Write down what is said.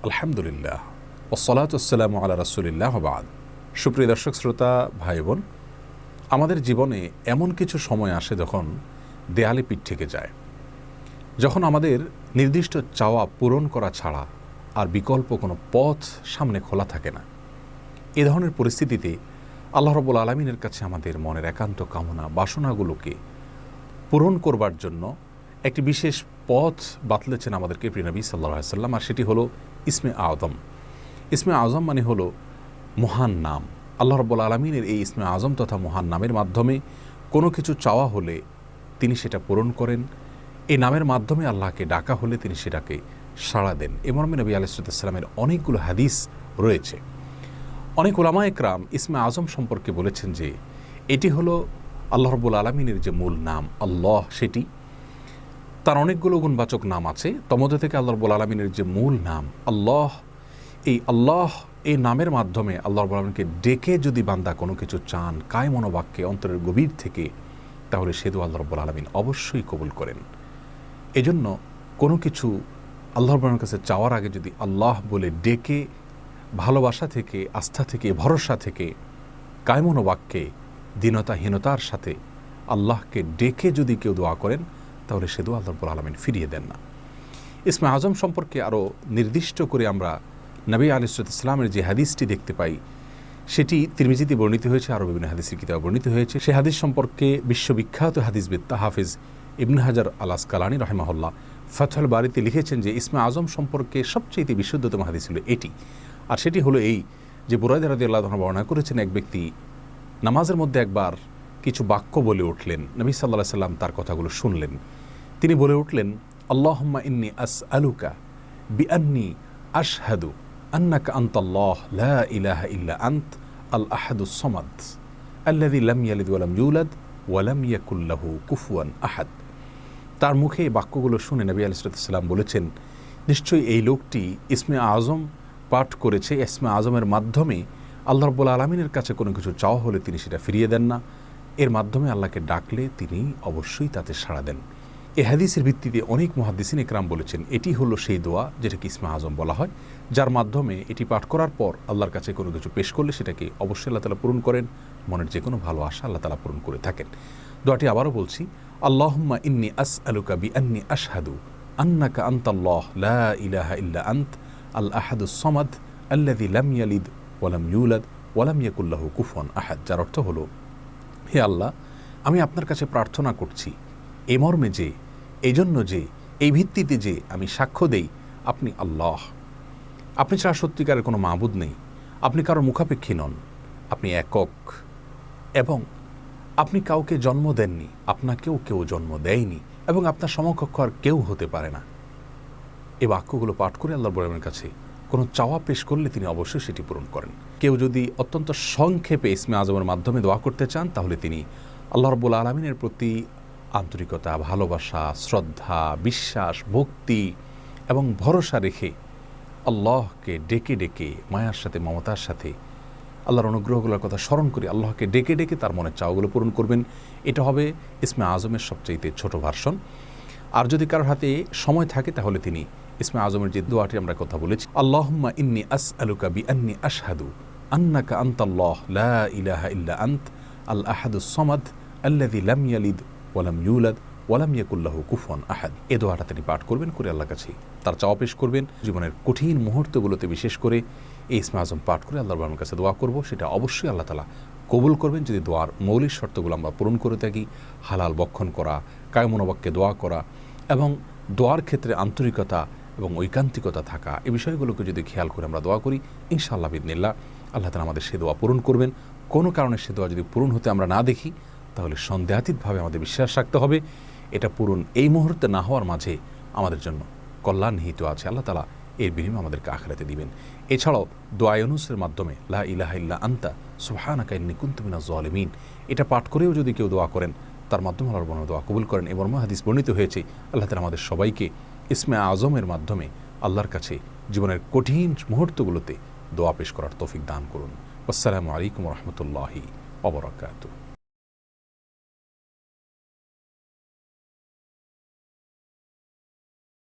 আলহামদুলিল্লাহ ওয়াসসালাতু ওয়াসসালামু আলা রাসূলিল্লাহ ওয়া বা'দ। সুপ্রিয় দর্শক শ্রোতা ভাই বোন, আমাদের জীবনে এমন কিছু সময় আসে যখন দেয়ালে পিঠ থেকে যায়, যখন আমাদের নির্দিষ্ট চাওয়া পূরণ করা ছাড়া আর বিকল্প কোনো পথ সামনে খোলা থাকে না। এ ধরনের পরিস্থিতিতে আল্লাহ রাব্বুল আলামিনের কাছে আমাদের মনের একান্ত কামনা বাসনাগুলোকে পূরণ করবার জন্য একটি বিশেষ পথ বাতলেছেন আমাদেরকে প্রিয় নবী সাল্লাল্লাহু আলাইহি ওয়াসাল্লাম, আর সেটি হলো ইসমে আযম। ইসমে আযম মানে হলো মহান নাম। আল্লাহ রাব্বুল আলামিনের এই ইসমে আযম তথা মহান নামের মাধ্যমে কোনো কিছু চাওয়া হলে তিনি সেটা পূরণ করেন। এই নামের মাধ্যমে আল্লাহকে ডাকা হলে তিনি সেটাকে সাড়া দেন। এ মর্মে নবী আলাইহিস সালামের অনেকগুলো হাদিস রয়েছে। অনেক উলামা একরাম ইসমে আযম সম্পর্কে বলেছেন যে এটি হলো আল্লাহ রাব্বুল আলামিনের যে মূল নাম আল্লাহ, সেটি তার অনেকগুলো গুণবাচক নাম আছে। তমধ্যে থেকে আল্লাহ রাব্বুল আলামিনের যে মূল নাম আল্লাহ, এই নামের মাধ্যমে আল্লাহ রাব্বুল আলামিনকে ডেকে যদি বান্দা কোনো কিছু চান কায় মনোবাক্যে অন্তরের গভীর থেকে, তাহলে সে দোয়া আল্লাহ রাব্বুল আলামিন অবশ্যই কবুল করেন। এজন্য কোনো কিছু আল্লাহ রাব্বুল আলামিনের কাছে চাওয়ার আগে যদি আল্লাহ বলে ডেকে ভালোবাসা থেকে, আস্থা থেকে, ভরসা থেকে, কায় মনোবাক্যে দীনতাহীনতার সাথে আল্লাহকে ডেকে যদি কেউ দোয়া করেন, তাহলে সে দোয়া আল্লাহ রাব্বুল আলামিন ফিরিয়ে দেন না। ইসমে আযম সম্পর্কে আরও নির্দিষ্ট করে আমরা নবী আলাইহিস সালামের যে হাদিসটি দেখতে পাই, সেটি তিরমিজিতে বর্ণিত হয়েছে, আরও বিভিন্ন হাদিসের কিতাবে বর্ণিত হয়েছে। সে হাদিস সম্পর্কে বিশ্ববিখ্যাত হাদিসবিদ হাফিজ ইবনে হাজার আল আসকালানী রাহিমাহুল্লাহ ফাতহুল বারীতে লিখেছেন যে ইসমে আযম সম্পর্কে সবচেয়ে বিশুদ্ধতম হাদিস হলো এটি। আর সেটি হলো এই যে বুরায়দা রাদিয়াল্লাহু আনহু বর্ণনা করেছেন, এক ব্যক্তি নামাজের মধ্যে একবার কিছু বাক্য বলে উঠলেন। নবী সাল্লাল্লাহু আলাইহি সাল্লাম তার কথাগুলো শুনলেন। তিনি বলে উঠলেন, আল্লাহুম্মা ইন্নী আসআলুকা বিআন্নী আশহাদু আন্নাকা আনতাল্লাহ লা ইলাহা ইল্লা আনত আল আহাদুস সামাদ আল্লাযী লাম ইয়ালিদ ওয়া লাম ইউলাদ ওয়া লাম ইয়াকুল লাহু কুফুয়ান আহাদ। তার মুখে এই বাক্যগুলো শুনে নবী আলাইহিস সালাম বলেছেন, নিশ্চয়ই এই লোকটি ইসমে আযম পাঠ করেছে। ইসমে আযমের মাধ্যমে আল্লাহ রাব্বুল আলামিনের কাছে কোনো কিছু চাওয়া হলে তিনি সেটা ফিরিয়ে দেন না। এর মাধ্যমে আল্লাহকে ডাকলে তিনি অবশ্যই তাতে সাড়া দেন। এই হাদিসের ভিত্তিতে অনেক মুহাদ্দিসিন ইকরাম বলেছেন এটি হলো সেই দোয়া যেটাকে ইসমে আযম বলা হয়, যার মাধ্যমে এটি পাঠ করার পর আল্লাহর কাছে কোনো কিছু পেশ করলে সেটাকে অবশ্যই আল্লাহ তাআলা পূরণ করেন। মনের যে কোনো ভালো আশা আল্লাহ তাআলা পূরণ করে থাকেন। দোয়াটি আবারও বলছি, আল্লাহুম্মা ইন্নী আসআলুকা বিআন্নী আশহাদু আন্নাকা আনতাল্লাহ লা ইলাহা ইল্লা আনত আল আহাদুস সামাদ আল্লাযী লাম ইয়ালিদ ওয়া লাম ইউলাদ ওয়া লাম ইয়াকুল লাহু কুফুয়ান আহাদ। যার অর্থ হলো, হে আল্লাহ, আমি আপনার কাছে প্রার্থনা করছি এ মর্মে যে, এই জন্য যে, এই ভিত্তিতে যে আমি সাক্ষ্য দেই আপনি আল্লাহ, আপনি ছাড়া সত্যিকারের কোনো মাবুদ নেই, আপনি কারো মুখাপেক্ষী নন, আপনি একক, এবং আপনি কাউকে জন্ম দেননি, আপনাকেও কেউ জন্ম দেয়নি, এবং আপনার সমকক্ষ আর কেউ হতে পারে না। এই বাক্যগুলো পাঠ করে আল্লাহর বড়ের কাছে কোনো চাওয়া পেশ করলে তিনি অবশ্যই সেটি পূরণ করেন। কেউ যদি অত্যন্ত সংক্ষেপে ইসমে আযমের মাধ্যমে দোয়া করতে চান, তাহলে তিনি আল্লাহ রাব্বুল আলামিনের প্রতি আন্তরিকতা, ভালোবাসা, শ্রদ্ধা, বিশ্বাস, ভক্তি এবং ভরসা রেখে আল্লাহকে ডেকে ডেকে মায়ার সাথে, মমতার সাথে আল্লাহর অনুগ্রহগুলোর কথা স্মরণ করে আল্লাহকে ডেকে ডেকে তার মনের চাওয়াগুলো পূরণ করবেন। এটা হবে ইসমে আযমের সবচাইতে ছোট ভার্সন। আর যদি কারোর হাতে সময় থাকে, তাহলে তিনি ইসমে আযমের যে দোয়াটি আমরা কথা বলেছি, আল্লাহুম্মা ইন্নী আসআলুকা বিআন্নী আশহাদু আন্নাকা আনতাল্লাহ লা ইলাহা ইল্লা আনত আল আহাদুস সামাদ আল্লাযী লাম ইয়ালিদ ওয়া লাম ইউলাদ ওয়া লাম ইয়াকুল লাহু কুফুয়ান আহাদ। এই দোয়াটা তিনি পাঠ করবেন, করে আল্লাহর কাছে তার চাওয়া পেশ করবেন। জীবনের কঠিন মুহূর্তগুলোতে বিশেষ করে এই ইসমে আযম পাঠ করে আল্লাহর বাবার কাছে দোয়া করব, সেটা অবশ্যই আল্লাহ তাআলা কবুল করবেন যদি দোয়ার মৌলিক শর্তগুলো আমরা পূরণ করে থাকি। হালাল বক্ষণ করা, কায় মনোবাক্যে দোয়া করা এবং দোয়ার ক্ষেত্রে আন্তরিকতা এবং ঐকান্তিকতা থাকা, এই বিষয়গুলোকে যদি খেয়াল করে আমরা দোয়া করি, ইনশাআল্লাহ বিইذনিল্লাহ আল্লাহ তাআলা আমাদের সে দোয়া পূরণ করবেন। কোনো কারণে সে দোয়া যদি পূরণ হতে আমরা না দেখি, তাহলে সন্দেহাতীতভাবে আমাদের বিশ্বাস রাখতে হবে এটা পূরণ এই মুহূর্তে না হওয়ার মাঝে আমাদের জন্য কল্যাণ নিহিত আছে। আল্লাহ তাআলা এর বিনিময়ে আমাদেরকে আখিরাতে দিবেন। এছাড়াও দোয়া ইউনুসের মাধ্যমে লা ইলাহা ইল্লা আনতা সুবহানাকা ইন্নী কুনতু মিনাজ জালিমিন, এটা পাঠ করেও যদি কেউ দোয়া করেন, তার মাধ্যমে আল্লাহর বড় দোয়া কবুল করেন। এবং হাদিস বর্ণিত হয়েছে, আল্লাহ তাআলা আমাদের সবাইকে ইসমে আযমের মাধ্যমে আল্লাহর কাছে জীবনের কঠিন মুহূর্তগুলোতে দোয়া পেশ করার তৌফিক দান করুন। আসসালামু আলাইকুম ওয়া রাহমাতুল্লাহি ওয়া বারাকাতুহু।